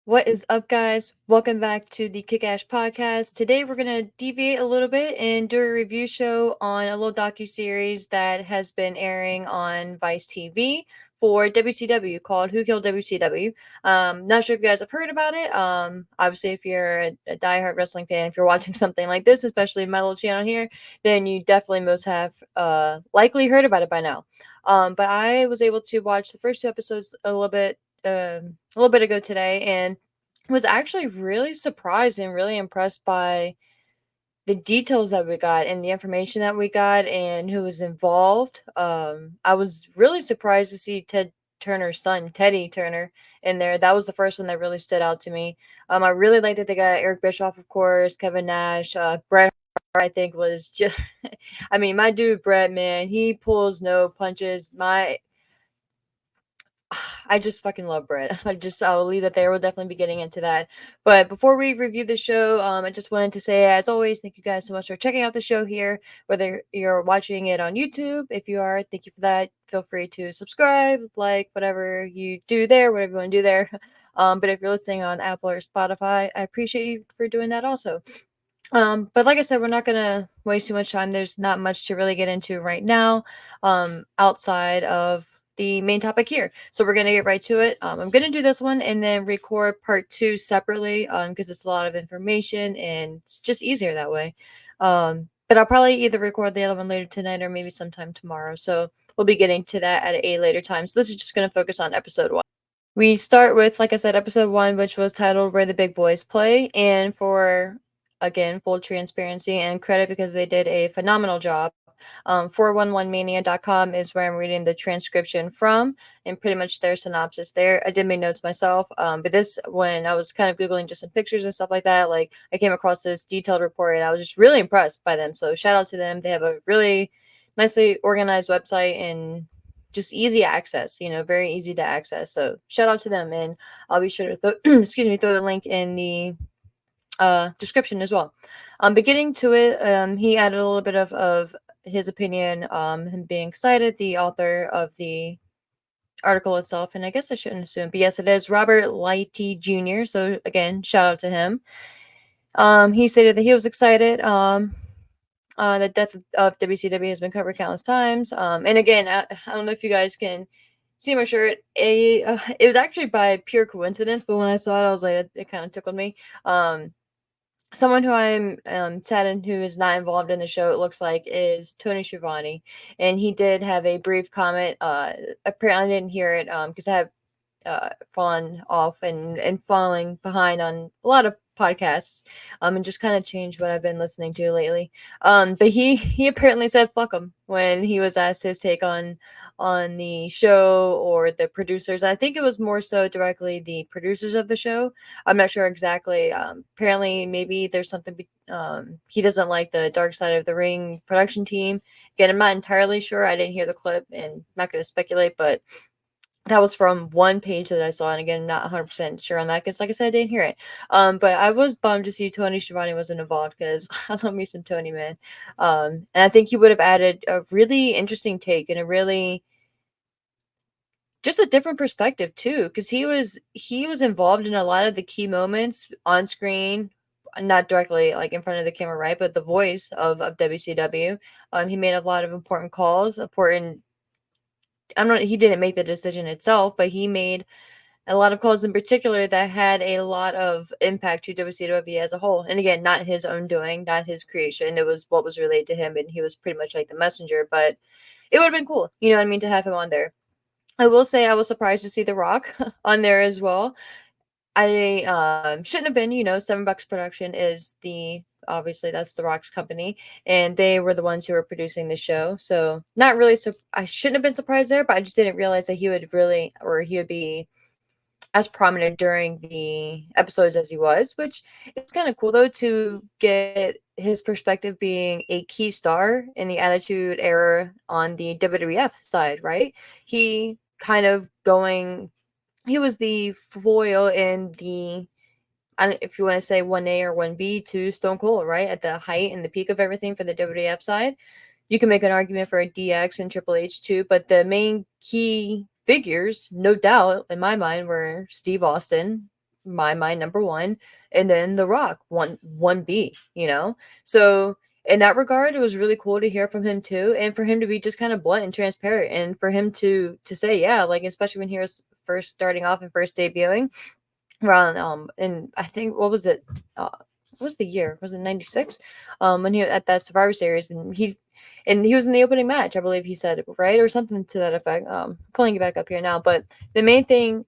What is up, guys? Welcome back to the Kick Ash Podcast. Today, we're gonna deviate a little bit and do a review show on a little docu series that has been airing on Vice TV for WCW called "Who Killed WCW." Not sure if you guys have heard about it. Obviously, if you're a diehard wrestling fan, if you're watching something like this, especially my little channel here, then you definitely most have likely heard about it by now. But I was able to watch the first two episodes a little bit ago today and was actually really surprised and really impressed by the details that we got and the information that we got and who was involved. I was really surprised to see Ted Turner's son, Teddy Turner, in there. That was the first one that really stood out to me. I really like that they got Eric Bischoff, of course, Kevin Nash, Bret Hart, I think was just, I mean, my dude Bret, man, he pulls no punches. I just fucking love Brit. I'll leave that there. We'll definitely be getting into that. But before we review the show, I just wanted to say, as always, thank you guys so much for checking out the show here. Whether you're watching it on YouTube, if you are, thank you for that. Feel free to subscribe, like, whatever you do there, whatever you want to do there. But if you're listening on Apple or Spotify, I appreciate you for doing that also. But like I said, we're not gonna waste too much time. There's not much to really get into right now, outside of the main topic here. So we're gonna get right to it. I'm gonna do this one and then record part two separately, because it's a lot of information and it's just easier that way. But I'll probably either record the other one later tonight or maybe sometime tomorrow. So we'll be getting to that at a later time. So this is just gonna focus on episode one. We start with, like I said, episode one, which was titled Where the Big Boys Play. And for, again, full transparency and credit because they did a phenomenal job. 411mania.com is where I'm reading the transcription from and pretty much their synopsis there. I did make notes myself, but this, when I was kind of Googling just some pictures and stuff like that, like I came across this detailed report and I was just really impressed by them. So shout out to them. They have a really nicely organized website and just easy access, very easy to access. So shout out to them, and I'll be sure to throw the link in the description as well. But getting to it, he added a little bit of his opinion, him being excited, the author of the article itself, and I guess I shouldn't assume, but yes, it is Robert Lighty Jr. So again, shout out to him. He stated that he was excited. The death of WCW has been covered countless times. And again, I don't know if you guys can see my shirt. It was actually by pure coincidence, but when I saw it, I was like, it kind of tickled me. Someone who I'm saddened who is not involved in the show, it looks like, is Tony Schiavone. And he did have a brief comment. Apparently I didn't hear it because I have fallen off and falling behind on a lot of podcasts, and just kind of changed what I've been listening to lately. But he apparently said fuck him when he was asked his take on the show or the producers. I think it was more so directly the producers of the show. I'm not sure exactly. Apparently, maybe there's something. He doesn't like the Dark Side of the Ring production team. Again, I'm not entirely sure. I didn't hear the clip, and I'm not going to speculate, but that was from one page that I saw, and again, not 100% sure on that because, like I said, I didn't hear it. But I was bummed to see Tony Schiavone wasn't involved because I love me some Tony, man. And I think he would have added a really interesting take and a really just a different perspective too, because he was involved in a lot of the key moments on screen, not directly like in front of the camera, right? But the voice of WCW. He made a lot of important calls, important. I'm not. He didn't make the decision itself, but he made a lot of calls in particular that had a lot of impact to WCW as a whole. And again, not his own doing, not his creation. It was what was relayed to him, and he was pretty much like the messenger. But it would have been cool, you know what I mean, to have him on there. I will say I was surprised to see The Rock on there as well. I shouldn't have been, Seven Bucks Production is obviously that's The Rock's company, and they were the ones who were producing the show. So not really, I shouldn't have been surprised there, but I just didn't realize that he would be as prominent during the episodes as he was, which it's kind of cool though to get his perspective being a key star in the Attitude Era on the WWF side, right? He kind of going he was the foil in the I don't, if you want to say 1A or 1B to Stone Cold, right? At the height and the peak of everything for the WWF side. You can make an argument for a DX and Triple H too, but the main key figures, no doubt, in my mind, were Steve Austin, my mind number one, and then The Rock one B. You know, so in that regard, it was really cool to hear from him too, and for him to be just kind of blunt and transparent, and for him to say, yeah, like especially when he was first starting off and first debuting around and I think what was it? What was the year? Was it 96? When he at that Survivor Series and he was in the opening match, I believe he said, right? Or something to that effect. Pulling it back up here now. But the main thing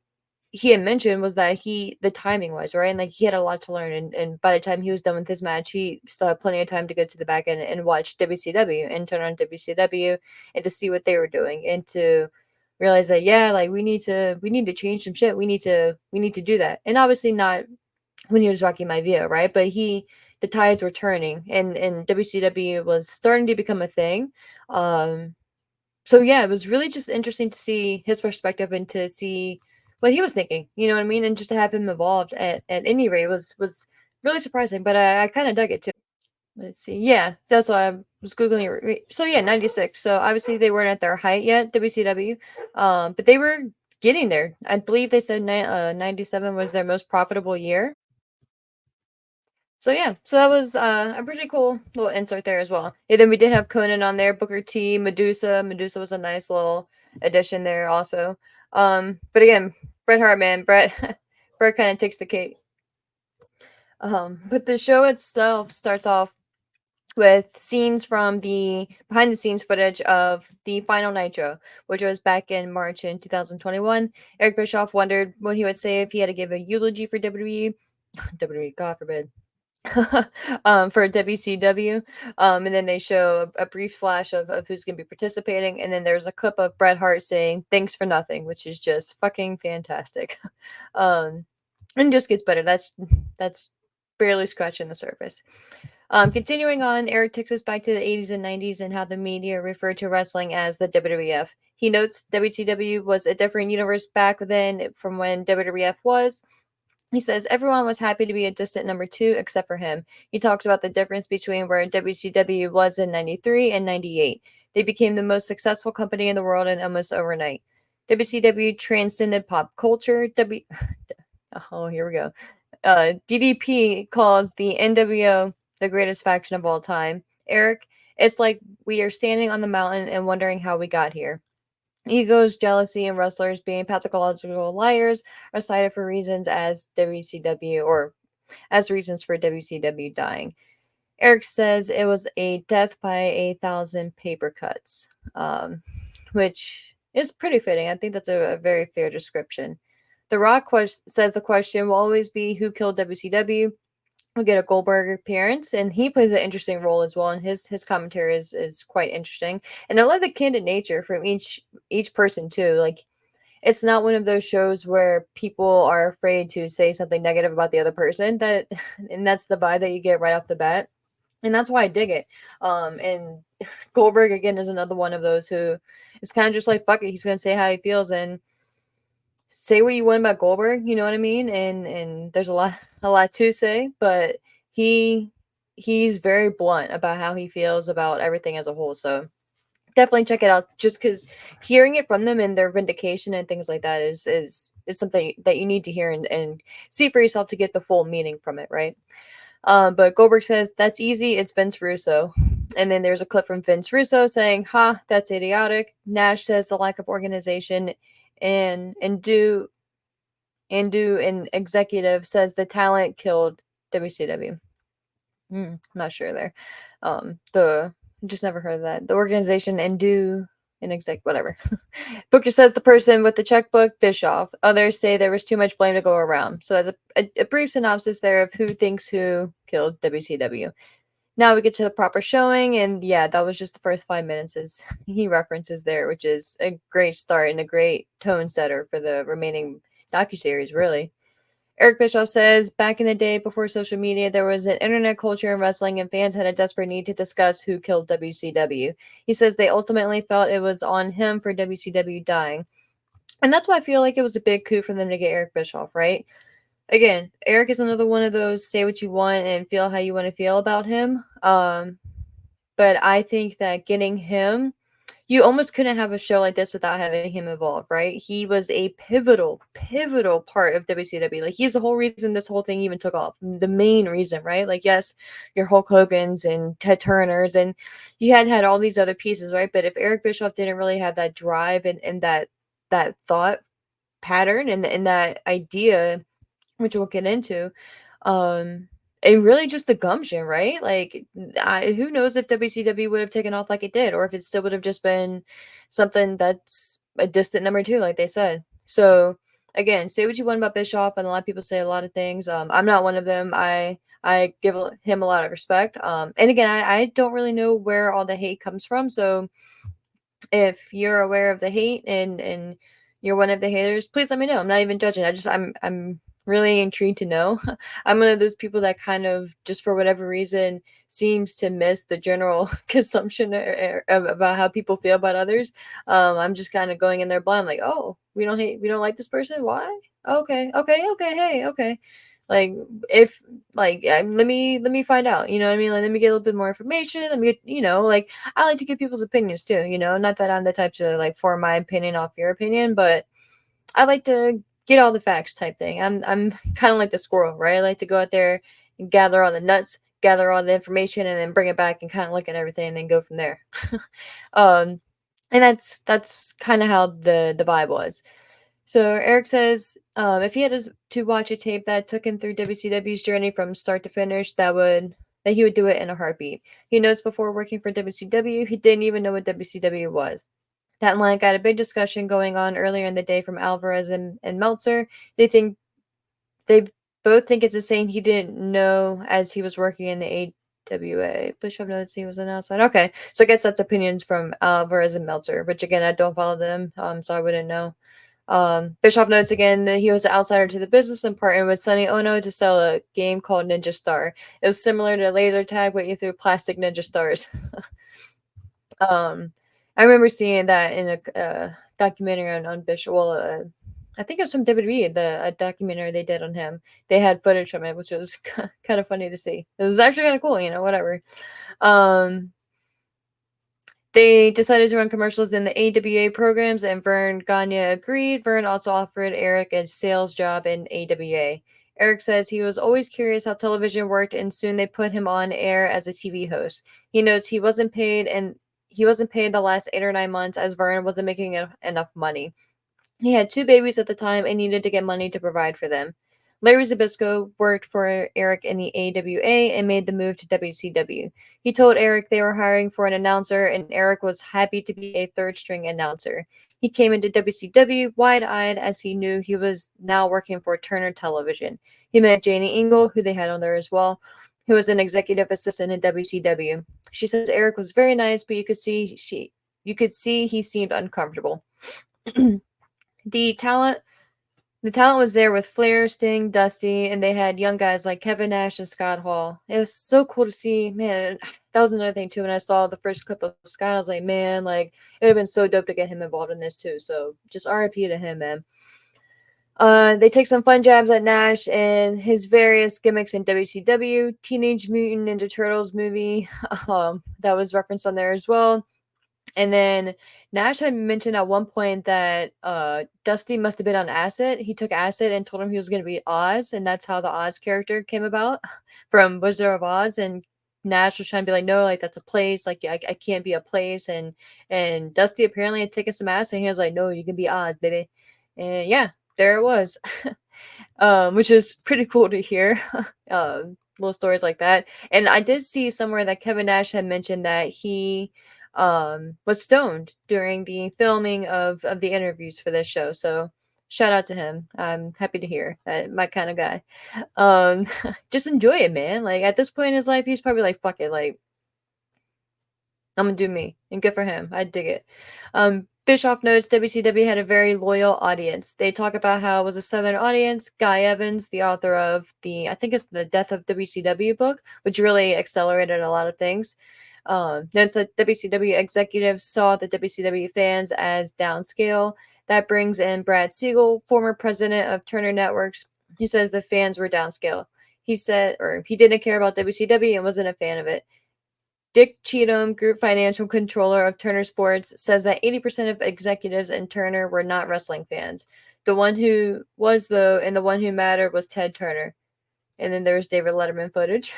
he had mentioned was that the timing was right, and like he had a lot to learn, and by the time he was done with his match, he still had plenty of time to go to the back end and watch WCW and turn on WCW and to see what they were doing and to realize that, yeah, like we need to change some shit, we need to do that. And obviously not when he was Rocky Maivia, right? But the tides were turning, and WCW was starting to become a thing. um so yeah, it was really just interesting to see his perspective and to see what he was thinking. You know what I mean? And just to have him involved at any rate was really surprising. But I kind of dug it too. Let's see. Yeah, so that's why I was googling it. So yeah, 96. So obviously they weren't at their height yet, WCW, but they were getting there. I believe they said 97 was their most profitable year. So yeah, so that was a pretty cool little insert there as well. And then we did have Conan on there, Booker T, Medusa. Medusa was a nice little addition there also. But again, Bret Hart, man, Bret Bret kind of takes the cake. But the show itself starts off with scenes from the behind the scenes footage of the final Nitro, which was back in March in 2021. Eric Bischoff wondered what he would say if he had to give a eulogy for WWE. WWE, God forbid. For WCW. And then they show a brief flash of who's going to be participating. And then there's a clip of Bret Hart saying, "Thanks for nothing," which is just fucking fantastic. um, and just gets better. That's barely scratching the surface. Continuing on, Eric takes us back to the 80s and 90s and how the media referred to wrestling as the WWF. He notes WCW was a different universe back then from when WWF was. He says everyone was happy to be a distant number two except for him. He talks about the difference between where WCW was in 93 and 98. They became the most successful company in the world in almost overnight. WCW transcended pop culture. Oh, here we go. DDP calls the NWO the greatest faction of all time. Eric, it's like we are standing on the mountain and wondering how we got here. Egos, jealousy, and wrestlers being pathological liars are cited for reasons as WCW or as reasons for WCW dying. Eric says it was a death by 1,000 paper cuts, which is pretty fitting. I think that's a very fair description. The Rock says the question will always be who killed WCW. We get a Goldberg appearance, and he plays an interesting role as well. And his commentary is quite interesting. And I love the candid nature from each person too. Like it's not one of those shows where people are afraid to say something negative about the other person. That and that's the vibe that you get right off the bat. And that's why I dig it. And Goldberg again is another one of those who is kind of just like fuck it. He's gonna say how he feels and say what you want about Goldberg, you know what I mean? And there's a lot to say, but he he's very blunt about how he feels about everything as a whole. So definitely check it out just because hearing it from them and their vindication and things like that is something that you need to hear and see for yourself to get the full meaning from it, right? But Goldberg says that's easy, it's Vince Russo. And then there's a clip from Vince Russo saying, "Ha, that's idiotic." Nash says the lack of organization and do an executive says the talent killed WCW. I'm not sure there. The just never heard of that. The organization and do an exec whatever. Booker says the person with the checkbook, Bischoff. Others say there was too much blame to go around. So as a brief synopsis there of who thinks who killed WCW. Now we get to the proper showing, and yeah, that was just the first 5 minutes as he references there, which is a great start and a great tone setter for the remaining docuseries, really. Eric Bischoff says, back in the day before social media, there was an internet culture in wrestling and fans had a desperate need to discuss who killed WCW. He says they ultimately felt it was on him for WCW dying. And that's why I feel like it was a big coup for them to get Eric Bischoff, right? Again, Eric is another one of those say what you want and feel how you want to feel about him. But I think that getting him you almost couldn't have a show like this without having him involved, right? He was a pivotal part of WCW. Like, he's the whole reason this whole thing even took off. The main reason, right? Like, yes, your Hulk Hogan's and Ted Turner's, and you had all these other pieces, right? But if Eric Bischoff didn't really have that drive and that thought pattern and that idea, which we'll get into, um, and really just the gumption, right? Like, who knows if WCW would have taken off like it did, or if it still would have just been something that's a distant number two, like they said. So again, say what you want about Bischoff, and a lot of people say a lot of things. I'm not one of them. I give him a lot of respect. And again, I don't really know where all the hate comes from. So if you're aware of the hate and you're one of the haters, please let me know. I'm not even judging. I'm really intrigued to know. I'm one of those people that kind of, just for whatever reason, seems to miss the general consumption about how people feel about others. I'm just kind of going in there blind, like, oh, we don't like this person. Why? Okay, hey, okay. Like, if like let me find out. You know what I mean? Like, let me get a little bit more information. Let me get, like, I like to get people's opinions too. Not that I'm the type to like form my opinion off your opinion, but I like to get all the facts type thing. I'm kind of like the squirrel, right? I like to go out there and gather all the nuts, gather all the information, and then bring it back and kind of look at everything and then go from there. um, and that's kind of how the vibe was. So Eric says, if he had to watch a tape that took him through WCW's journey from start to finish, that he would do it in a heartbeat. He notes before working for WCW, he didn't even know what WCW was. That line got a big discussion going on earlier in the day from Alvarez and Meltzer. They both think it's a saying he didn't know as he was working in the AWA. Bishop notes he was an outside. Okay, so I guess that's opinions from Alvarez and Meltzer, which again I don't follow them, so I wouldn't know. Bischoff notes again that he was an outsider to the business and partnered with Sonny Ono to sell a game called Ninja Star. It was similar to laser tag, but you threw plastic ninja stars. um, I remember seeing that in a documentary on Bishop. Well, I think it was from WWE, a documentary they did on him. They had footage from it, which was kind of funny to see. It was actually kind of cool, whatever. Um, they decided to run commercials in the AWA programs, and Vern Gagne agreed. Vern also offered Eric a sales job in AWA. Eric says he was always curious how television worked, and soon they put him on air as a TV host. He notes he wasn't paid, and he wasn't paid the last 8 or 9 months as Vern wasn't making enough money. He had 2 babies at the time and needed to get money to provide for them. Larry Zabisco worked for Eric in the AWA and made the move to WCW. He told Eric they were hiring for an announcer, and Eric was happy to be a third string announcer. He came into WCW wide eyed as he knew he was now working for Turner Television. He met Janie Engel, who they had on there as well, who was an executive assistant in WCW. She says Eric was very nice, but you could see he seemed uncomfortable. the talent the talent was there with Flair, Sting, Dusty, and they had young guys like Kevin Nash and Scott Hall. It was so cool to see. Man, that was another thing too. When I saw the first clip of Scott, I was like, man, like, it would have been so dope to get him involved in this too. So just RIP to him, man. They take some fun jabs at Nash and his various gimmicks in WCW. Teenage Mutant Ninja Turtles movie, that was referenced on there as well. And then Nash had mentioned at one point that Dusty must have been on acid. He took acid and told him he was going to be Oz, and that's how the Oz character came about from Wizard of Oz. And Nash was trying to be like, no, like, that's a place. Like, I can't be a place. And Dusty apparently had taken some acid, and he was like, no, you can be Oz, baby. And yeah, there it was. Which is pretty cool to hear. Little stories like that. And I did see somewhere that Kevin Nash had mentioned that he was stoned during the filming of the interviews for this show. So shout out to him. I'm happy to hear that, my kind of guy. Just enjoy it, man. Like, at this point in his life, he's probably like, fuck it, like, I'm gonna do me, and good for him. I dig it. Bischoff notes WCW had a very loyal audience. They talk about how it was a Southern audience. Guy Evans, the author of I think it's the Death of WCW book, which really accelerated a lot of things. Notes that WCW executives saw the WCW fans as downscale. That brings in Brad Siegel, former president of Turner Networks. He says the fans were downscale. He said, or he didn't care about WCW and wasn't a fan of it. Dick Cheatham, group financial controller of Turner Sports, says that 80% of executives in Turner were not wrestling fans. The one who was, though, and the one who mattered was Ted Turner. And then there's David Letterman footage.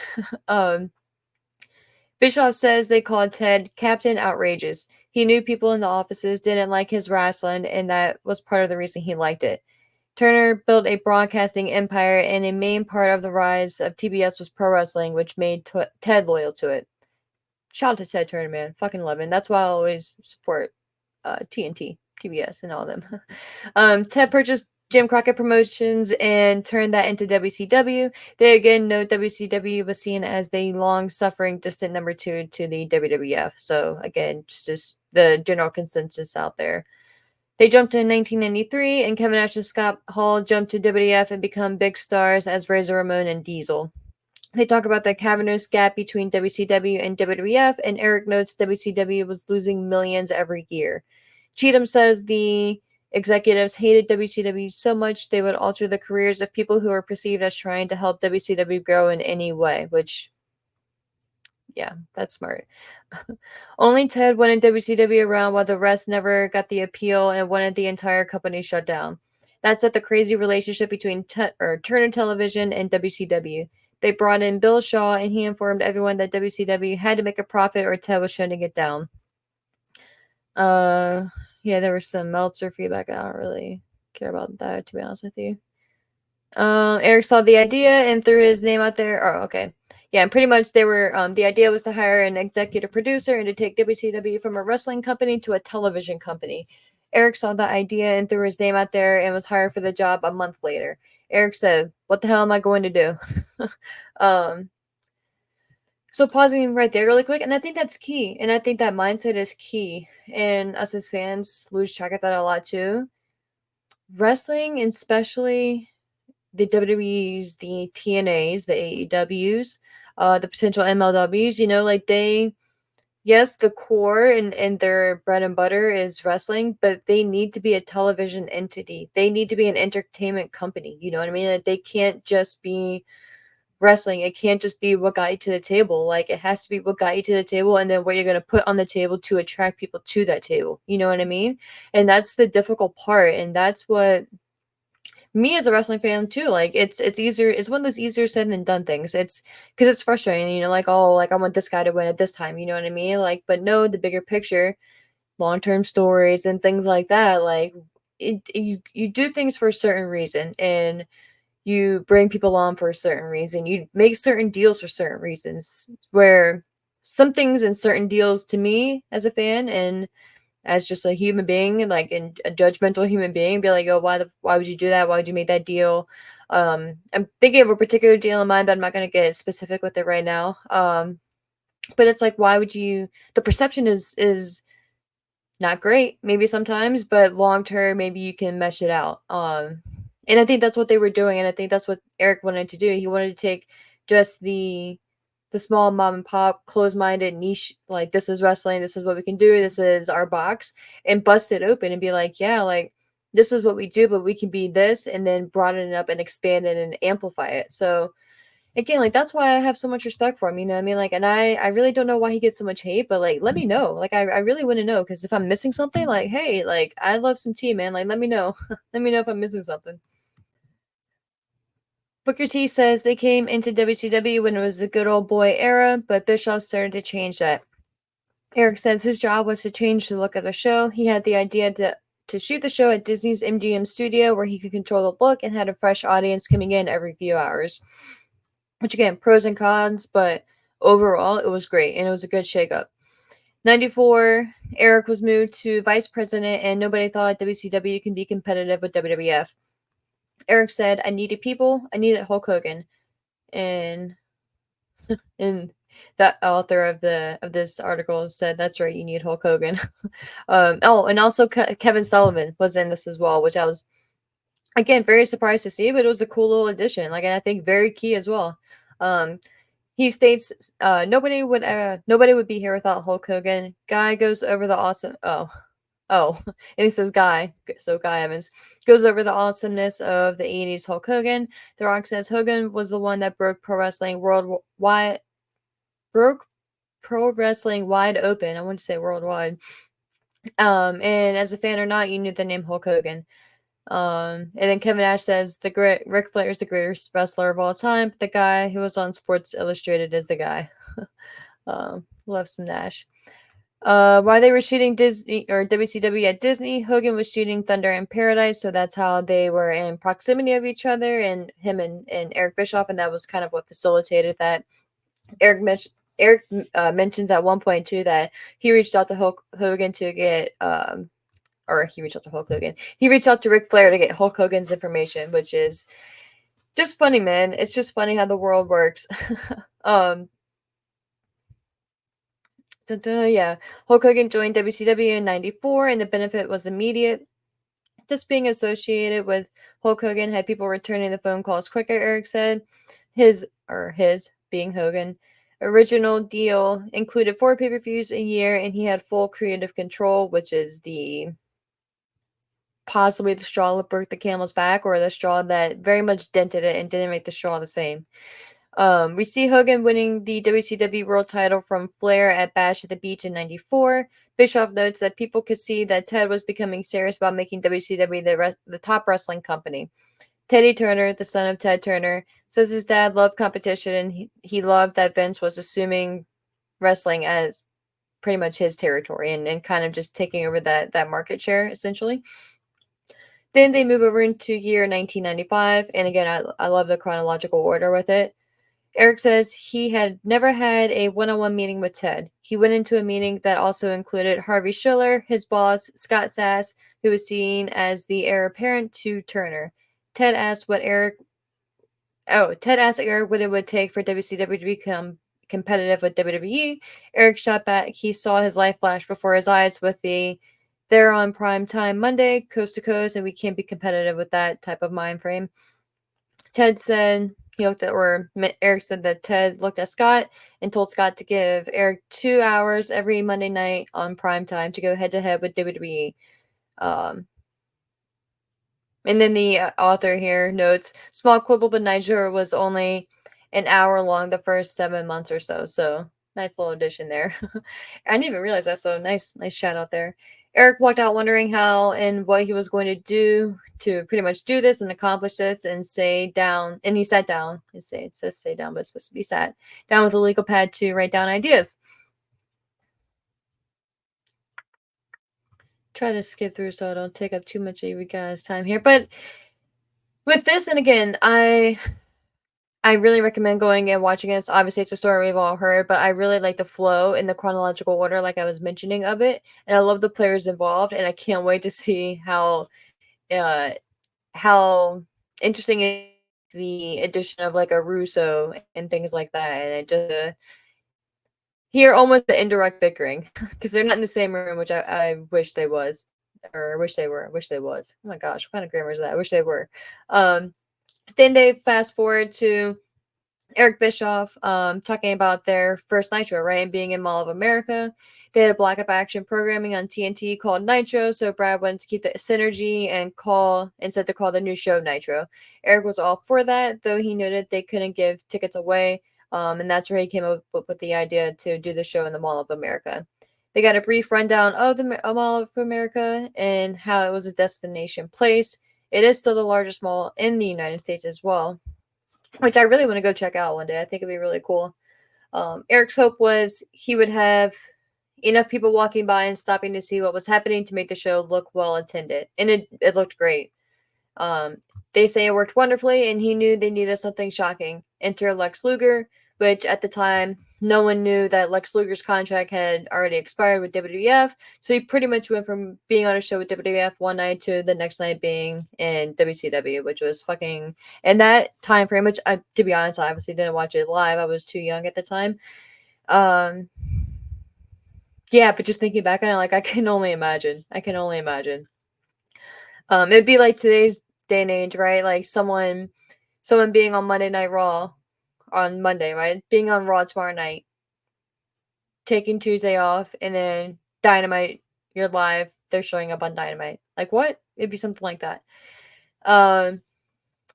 Bischoff says they called Ted Captain Outrageous. He knew people in the offices didn't like his wrestling, and that was part of the reason he liked it. Turner built a broadcasting empire, and a main part of the rise of TBS was pro wrestling, which made Ted loyal to it. Shout out to Ted Turner, man. Fucking love him. That's why I always support TNT, TBS, and all of them. Ted purchased Jim Crockett Promotions and turned that into WCW. They again note WCW was seen as the long-suffering distant number 2 to the WWF. So again, just the general consensus out there. They jumped in 1993, and Kevin Nash and Scott Hall jumped to WWF and become big stars as Razor Ramon and Diesel. They talk about the cavernous gap between WCW and WWF, and Eric notes WCW was losing millions every year. Cheatham says the executives hated WCW so much they would alter the careers of people who were perceived as trying to help WCW grow in any way, which, yeah, that's smart. Only Ted wanted WCW around while the rest never got the appeal and wanted the entire company shut down. That set the crazy relationship between Turner Television and WCW. They brought in Bill Shaw, and he informed everyone that WCW had to make a profit or Ted was shutting it down. Yeah, there was some Meltzer feedback. I don't really care about that, to be honest with you. Eric saw the idea and threw his name out there. Oh, okay. Yeah, and pretty much they were, the idea was to hire an executive producer and to take WCW from a wrestling company to a television company. Eric saw the idea and threw his name out there and was hired for the job a month later. Eric said, "What the hell am I going to do?" um, so pausing right there really quick, and I think that's key. And I think that mindset is key. And us as fans lose track of that a lot too. Wrestling, and especially the WWEs, the TNAs, the AEWs, the potential MLWs, like they, yes, the core and their bread and butter is wrestling, but they need to be a television entity. They need to be an entertainment company. You know what I mean? Like they can't just be wrestling. It can't just be what got you to the table. Like it has to be what got you to the table and then what you're going to put on the table to attract people to that table. You know what I mean? And that's the difficult part. And that's what me as a wrestling fan too, like it's easier, it's one of those easier said than done things. It's because it's frustrating, like, oh, like I want this guy to win at this time, you know what I mean? Like, but no, the bigger picture, long-term stories and things like that, like you do things for a certain reason, and you bring people on for a certain reason, you make certain deals for certain reasons, where some things and certain deals to me as a fan and as just a human being, like a judgmental human being, be like, oh, why would you do that? Why would you make that deal? I'm thinking of a particular deal in mind, but I'm not gonna get specific with it right now. But it's like, why would you? The perception is not great, maybe sometimes, but long term, maybe you can mesh it out. And I think that's what they were doing, and I think that's what Eric wanted to do. He wanted to take just the small mom and pop, closed-minded niche, like this is wrestling, this is what we can do, this is our box, and bust it open and be like, yeah, like this is what we do, but we can be this, and then broaden it up and expand it and amplify it. So again, like that's why I have so much respect for him, you know what I mean? Like, and I really don't know why he gets so much hate, but like let me know. Like I really want to know, because if I'm missing something, like, hey, like I love some tea, man. Like let me know. Let me know if I'm missing something. Booker T says they came into WCW when it was a good old boy era, but Bischoff started to change that. Eric says his job was to change the look of the show. He had the idea to shoot the show at Disney's MGM studio where he could control the look and had a fresh audience coming in every few hours. Which again, pros and cons, but overall it was great and it was a good shakeup. 94, Eric was moved to vice president and nobody thought WCW can be competitive with WWF. Eric said, I needed people, I needed Hulk Hogan. And that author of this article said, that's right, you need Hulk Hogan. And also Kevin Sullivan was in this as well, which I was, again, very surprised to see, but it was a cool little addition. Like, and I think very key as well. He states, nobody would be here without Hulk Hogan. Guy goes over the awesome. Oh, and he says Guy. So Guy Evans goes over the awesomeness of the 80s Hulk Hogan. The Rock says Hogan was the one that broke pro wrestling worldwide. Broke pro wrestling wide open. I want to say worldwide. And as a fan or not, you knew the name Hulk Hogan. And then Kevin Nash says the great Ric Flair is the greatest wrestler of all time, but the guy who was on Sports Illustrated is the guy. Love some Nash. While they were shooting Disney or WCW at Disney, Hogan was shooting Thunder in Paradise, so that's how they were in proximity of each other, and him and Eric Bischoff, and that was kind of what facilitated that. Eric mentions at one point too that he reached out to Hulk Hogan to get or he reached out to Hulk Hogan. He reached out to Ric Flair to get Hulk Hogan's information, which is just funny, man. It's just funny how the world works. um, yeah. Hulk Hogan joined WCW in '94, and the benefit was immediate. Just being associated with Hulk Hogan had people returning the phone calls quicker, Eric said. His being Hogan, original deal included 4 pay-per-views a year, and he had full creative control, which is the possibly the straw that broke the camel's back, or the straw that very much dented it and didn't make the straw the same. We see Hogan winning the WCW World title from Flair at Bash at the Beach in '94. Bischoff notes that people could see that Ted was becoming serious about making WCW the top wrestling company. Teddy Turner, the son of Ted Turner, says his dad loved competition, and he loved that Vince was assuming wrestling as pretty much his territory, and kind of just taking over that market share, essentially. Then they move over into year 1995, and again, I love the chronological order with it. Eric says he had never had a one-on-one meeting with Ted. He went into a meeting that also included Harvey Schiller, his boss, Scott Sass, who was seen as the heir apparent to Turner. Ted asked Eric what it would take for WCW to become competitive with WWE. Eric shot back. He saw his life flash before his eyes with they're on prime time Monday, coast to coast, and we can't be competitive with that type of mind frame. Ted said Eric said that Ted looked at Scott and told Scott to give Eric 2 hours every Monday night on prime time to go head to head with WWE. And then the author here notes, small quibble, but Niger was only an hour long the first 7 months or so. So nice little addition there. I didn't even realize that. So nice shout out there. Eric walked out wondering how and what he was going to do to pretty much do this and accomplish this and say down. And he sat down. It says say down, but it's supposed to be sat down with a legal pad to write down ideas. Try to skip through so I don't take up too much of you guys' time here. But with this, and again, I really recommend going and watching this. Obviously, it's a story we've all heard, but I really like the flow in the chronological order, like I was mentioning of it, and I love the players involved, and I can't wait to see uh, how interesting the addition of like a Russo and things like that, and I just hear almost the indirect bickering because they're not in the same room, which I wish they was, or wish they was. Oh my gosh, what kind of grammar is that? I wish they were. Then they fast forward to Eric Bischoff talking about their first Nitro, right? And being in Mall of America. They had a block of action programming on TNT called Nitro, so Brad wanted to keep the synergy and said to call the new show Nitro. Eric was all for that, though he noted they couldn't give tickets away, and that's where he came up with the idea to do the show in the Mall of America. They got a brief rundown of the Mall of America and how it was a destination place. It is still the largest mall in the United States as well, which I really want to go check out one day. I think it'd be really cool. Eric's hope was he would have enough people walking by and stopping to see what was happening to make the show look well attended, and it looked great. They say it worked wonderfully, and he knew they needed something shocking. Enter Lex Luger, which at the time no one knew that Lex Luger's contract had already expired with WWF. So he pretty much went from being on a show with WWF one night to the next night being in WCW, which was fucking. And that time frame, which to be honest, I obviously didn't watch it live. I was too young at the time. Yeah, but just thinking back on it, like I can only imagine. It'd be like today's day and age, right? Like someone being on Monday Night Raw on Monday, right? Being on Raw tomorrow night, taking Tuesday off, and then Dynamite, you're live, they're showing up on Dynamite. Like what? It'd be something like that.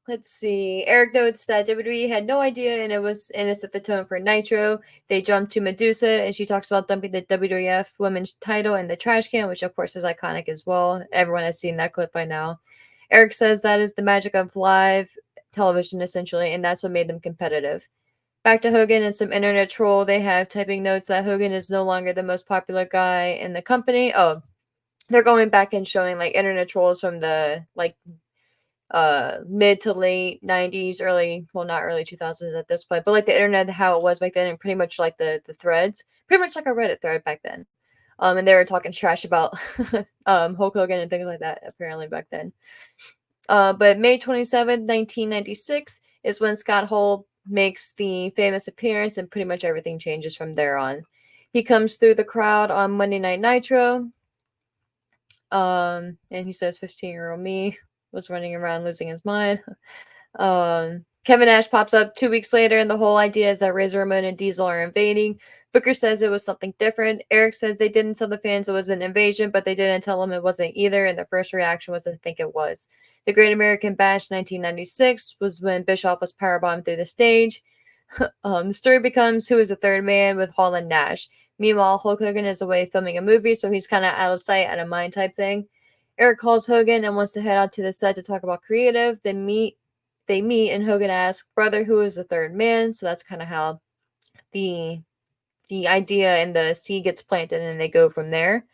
Let's see. Eric notes that WWE had no idea, and it set the tone for Nitro. They jumped to Medusa, and she talks about dumping the WWF Women's title in the trash can, which of course is iconic as well. Everyone has seen that clip by now. Eric says that is the magic of live television, essentially, and that's what made them competitive. Back to Hogan and some internet troll. They have typing notes that Hogan is no longer the most popular guy in the company. Oh, they're going back and showing like internet trolls from the like mid to late 90s, early, well, not early 2000s at this point, but like the internet how it was back then, and pretty much like the threads, pretty much like a Reddit thread back then. And they were talking trash about Hulk Hogan and things like that apparently back then. But May 27th, 1996 is when Scott Hall makes the famous appearance, and pretty much everything changes from there on. He comes through the crowd on Monday Night Nitro, and he says 15-year-old me was running around losing his mind. Kevin Nash pops up 2 weeks later, and the whole idea is that Razor Ramon and Diesel are invading. Booker says it was something different. Eric says they didn't tell the fans it was an invasion, but they didn't tell them it wasn't either, and the first reaction was to think it was. The Great American Bash 1996 was when Bischoff was powerbombed through the stage. The story becomes who is the third man with Hall and Nash. Meanwhile, Hulk Hogan is away filming a movie, so he's kind of out of sight, out of mind type thing. Eric calls Hogan and wants to head out to the set to talk about creative. They meet, and Hogan asks, "Brother, who is the third man?" So that's kind of how the idea and the seed gets planted, and they go from there.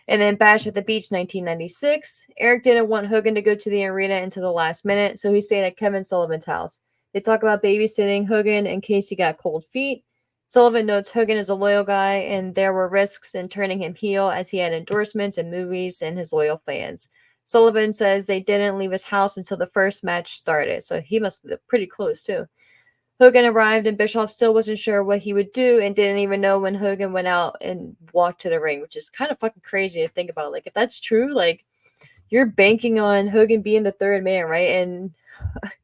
And then Bash at the Beach 1996. Eric didn't want Hogan to go to the arena until the last minute, so he stayed at Kevin Sullivan's house. They talk about babysitting Hogan in case he got cold feet. Sullivan notes Hogan is a loyal guy, and there were risks in turning him heel as he had endorsements and movies and his loyal fans. Sullivan says they didn't leave his house until the first match started, so he must live pretty close too. Hogan arrived, and Bischoff still wasn't sure what he would do and didn't even know when Hogan went out and walked to the ring, which is kind of fucking crazy to think about. Like, if that's true, like, you're banking on Hogan being the third man, right?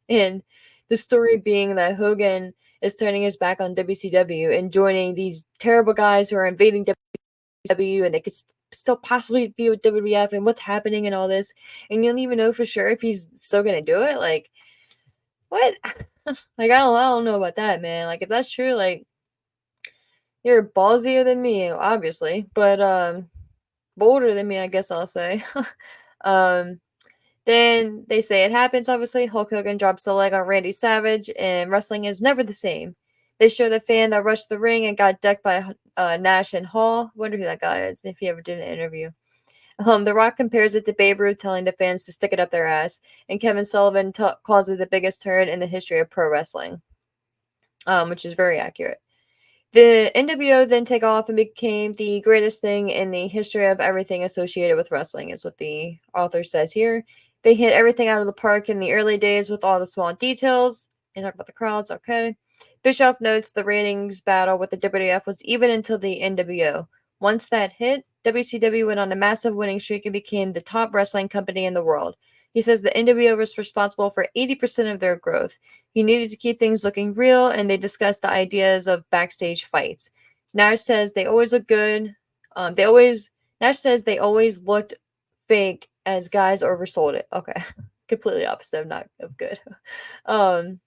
And the story being that Hogan is turning his back on WCW and joining these terrible guys who are invading WCW, and they could still possibly be with WWF, and what's happening and all this, and you don't even know for sure if he's still gonna do it. Like, what? Like, I don't know about that, man. Like, if that's true, like, you're ballsier than me, obviously, but bolder than me, I guess I'll say. um, then they say it happens. Obviously, Hulk Hogan drops the leg on Randy Savage, and wrestling is never the same. They show the fan that rushed the ring and got decked by Nash and Hall. Wonder who that guy is. If he ever did an interview. The Rock compares it to Babe Ruth telling the fans to stick it up their ass, and Kevin Sullivan calls it the biggest turn in the history of pro wrestling, which is very accurate. The NWO then took off and became the greatest thing in the history of everything associated with wrestling, is what the author says here. They hit everything out of the park in the early days with all the small details. They talk about the crowds, okay. Bischoff notes the ratings battle with the WWF was even until the NWO. Once that hit, WCW went on a massive winning streak and became the top wrestling company in the world. He says the NWO was responsible for 80% of their growth. He needed to keep things looking real, and they discussed the ideas of backstage fights. Nash says they always look good. Nash says they always looked fake as guys oversold it. Okay, completely opposite of not of good. I'm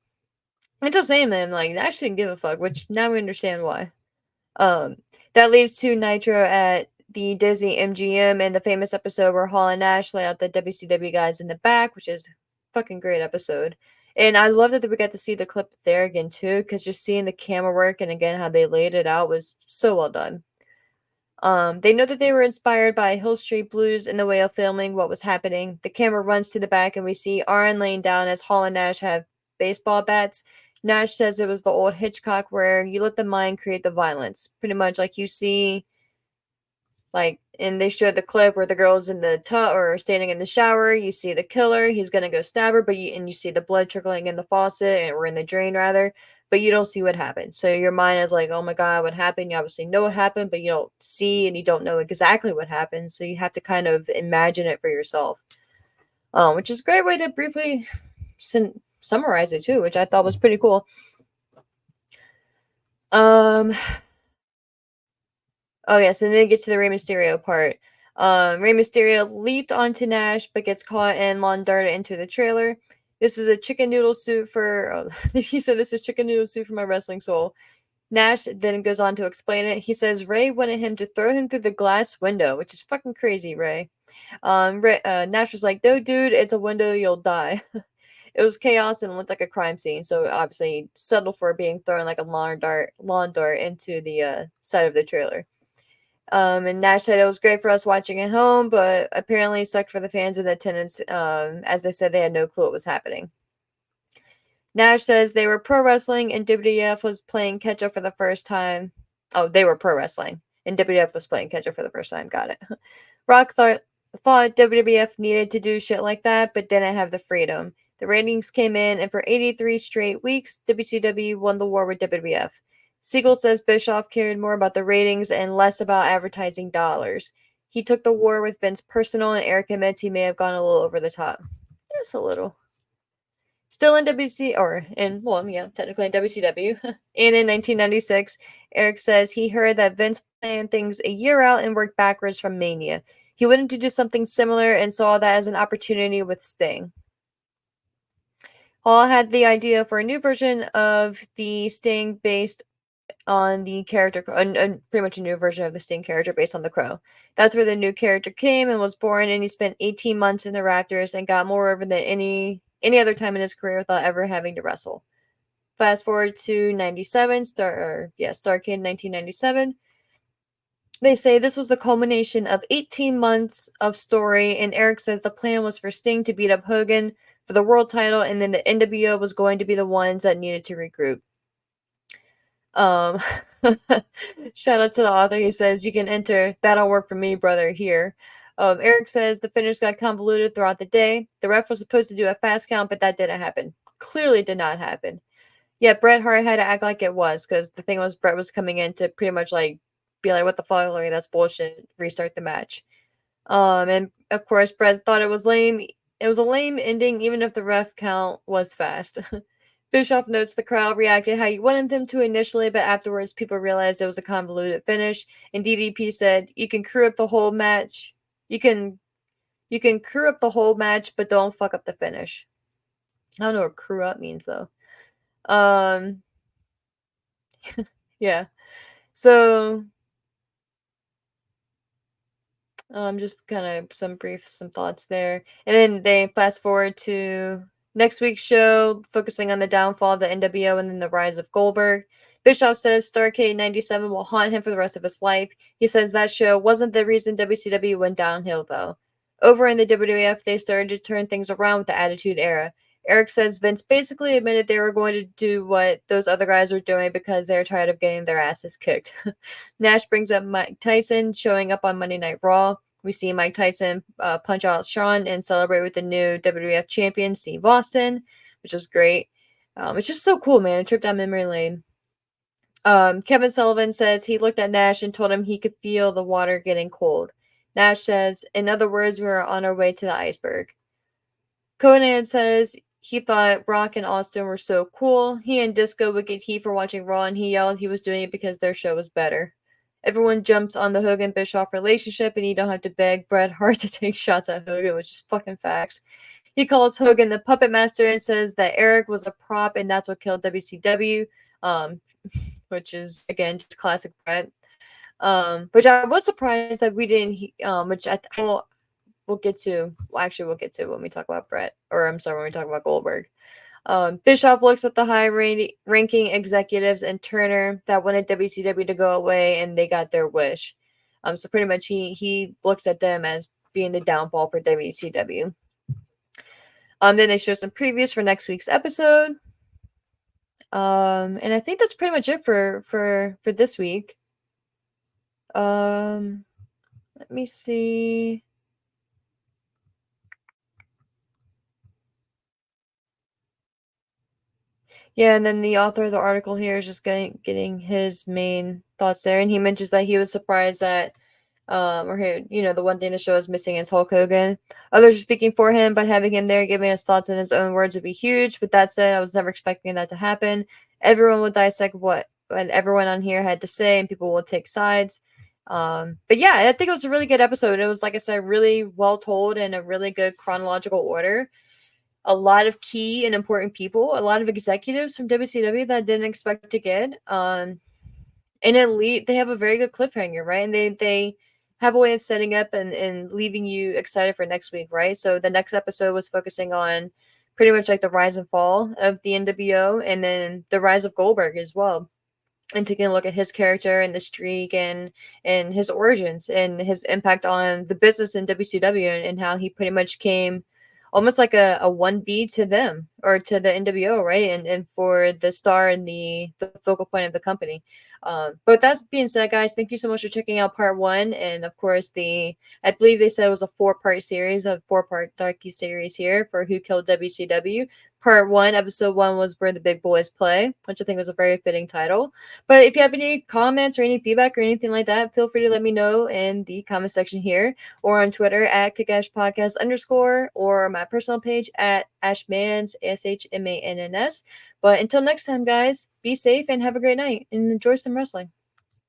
just saying, man, like Nash didn't give a fuck, which now we understand why. Um, that leads to Nitro at the Disney MGM and the famous episode where Hall and Nash lay out the WCW guys in the back, which is fucking great episode. And I love that we got to see the clip there again too, because just seeing the camera work and again how they laid it out was so well done. They know that they were inspired by Hill Street Blues in the way of filming what was happening. The camera runs to the back, and we see Arn laying down as Hall and Nash have baseball bats. Nash says it was the old Hitchcock where you let the mind create the violence. Pretty much like you see, like, and they showed the clip where the girl's in the tub or standing in the shower. You see the killer. He's going to go stab her, but you see the blood trickling in the faucet or in the drain rather, but you don't see what happened. So your mind is like, oh my God, what happened? You obviously know what happened, but you don't see and you don't know exactly what happened. So you have to kind of imagine it for yourself, which is a great way to briefly summarize it too, which I thought was pretty cool. Oh yes, and then it gets to the Rey Mysterio part. Rey Mysterio leaped onto Nash, but gets caught and lawn darted into the trailer. This is a chicken noodle soup for. He said this is chicken noodle soup for my wrestling soul. Nash then goes on to explain it. He says Ray wanted him to throw him through the glass window, which is fucking crazy, Ray. Nash was like, "No, dude, it's a window. You'll die." It was chaos and looked like a crime scene, so obviously he settled for being thrown like a lawn dart into the side of the trailer. And Nash said it was great for us watching at home, but apparently sucked for the fans and the attendants, as they said they had no clue what was happening. Nash says they were pro wrestling and WWF was playing catch up for the first time. Oh, they were pro wrestling and WWF was playing catch up for the first time. Got it. Rock thought WWF needed to do shit like that, but didn't have the freedom. The ratings came in, and for 83 straight weeks, WCW won the war with WWF. Siegel says Bischoff cared more about the ratings and less about advertising dollars. He took the war with Vince personal, and Eric admits he may have gone a little over the top. Just a little. Still in technically in WCW. And in 1996, Eric says he heard that Vince planned things a year out and worked backwards from Mania. He wanted to do something similar and saw that as an opportunity with Sting. Hall had the idea for a new version of the Sting based on the character, pretty much a new version of the Sting character based on the Crow. That's where the new character came and was born, and he spent 18 months in the Raptors and got more over than any other time in his career without ever having to wrestle. Fast forward to 97, Starrcade 1997. They say this was the culmination of 18 months of story, and Eric says the plan was for Sting to beat up Hogan for the world title, and then the NWO was going to be the ones that needed to regroup. Shout out to the author. He says you can enter "That'll work for me, brother" here. Eric says the finish got convoluted throughout the day. The ref was supposed to do a fast count, but that didn't happen. Clearly did not happen. Yet Bret Hart had to act like it was, because the thing was Bret was coming in to pretty much like be like, "What the fuck, Larry? That's bullshit." Restart the match. And of course Bret thought it was lame. It was a lame ending, even if the ref count was fast. Bischoff notes the crowd reacted how you wanted them to initially, but afterwards people realized it was a convoluted finish. And DDP said, "You can crew up the whole match. You can crew up the whole match, but don't fuck up the finish." I don't know what crew up means though. Yeah. So just kind of some thoughts there. And then they fast forward to next week's show, focusing on the downfall of the NWO and then the rise of Goldberg. Bischoff says Starrcade 97 will haunt him for the rest of his life. He says that show wasn't the reason WCW went downhill, though. Over in the WWF, they started to turn things around with the Attitude Era. Eric says Vince basically admitted they were going to do what those other guys were doing because they're tired of getting their asses kicked. Nash brings up Mike Tyson showing up on Monday Night Raw. We see Mike Tyson punch out Shawn and celebrate with the new WWF champion, Steve Austin, which is great. It's just so cool, man. A trip down memory lane. Kevin Sullivan says he looked at Nash and told him he could feel the water getting cold. Nash says, "In other words, we are on our way to the iceberg." Conan says he thought Rock and Austin were so cool. He and Disco would get heat for watching Raw, and he yelled he was doing it because their show was better. Everyone jumps on the Hogan Bischoff relationship, and you don't have to beg Bret Hart to take shots at Hogan, which is fucking facts. He calls Hogan the puppet master and says that Eric was a prop, and that's what killed WCW, which is again just classic Bret. Which I was surprised that we didn't. Which we'll get to. Well, actually, we'll get to when we talk about Bret, or I'm sorry, when we talk about Goldberg. Bischoff looks at the high-ranking executives and Turner that wanted WCW to go away, and they got their wish. So pretty much he looks at them as being the downfall for WCW. Then they show some previews for next week's episode. And I think that's pretty much it for this week. Let me see. Yeah, and then the author of the article here is just getting his main thoughts there, and he mentions that he was surprised that, the one thing the show is missing is Hulk Hogan. Others are speaking for him, but having him there giving his thoughts in his own words would be huge. With that said, I was never expecting that to happen. Everyone would dissect what everyone on here had to say, and people would take sides. But yeah, I think it was a really good episode. It was, like I said, really well told in a really good chronological order. a lot of key and important people, a lot of executives from WCW that I didn't expect to get. And Elite, they have a very good cliffhanger, right? And they have a way of setting up and leaving you excited for next week, right? So the next episode was focusing on pretty much like the rise and fall of the NWO, and then the rise of Goldberg as well, and taking a look at his character and the streak and his origins and his impact on the business in WCW, and how he pretty much came almost like a 1B to them or to the NWO, right? And for the star and the focal point of the company. But with that being said, guys, thank you so much for checking out part one. And of course, I believe they said it was a 4-part series, a 4-part docu series here for Who Killed WCW. Part one, episode one, was Where the Big Boys Play, which I think was a very fitting title. But if you have any comments or any feedback or anything like that, feel free to let me know in the comment section here or on Twitter at kickashpodcast _ or my personal page at ashmans, ASHMANNS. But until next time, guys, be safe and have a great night and enjoy some wrestling.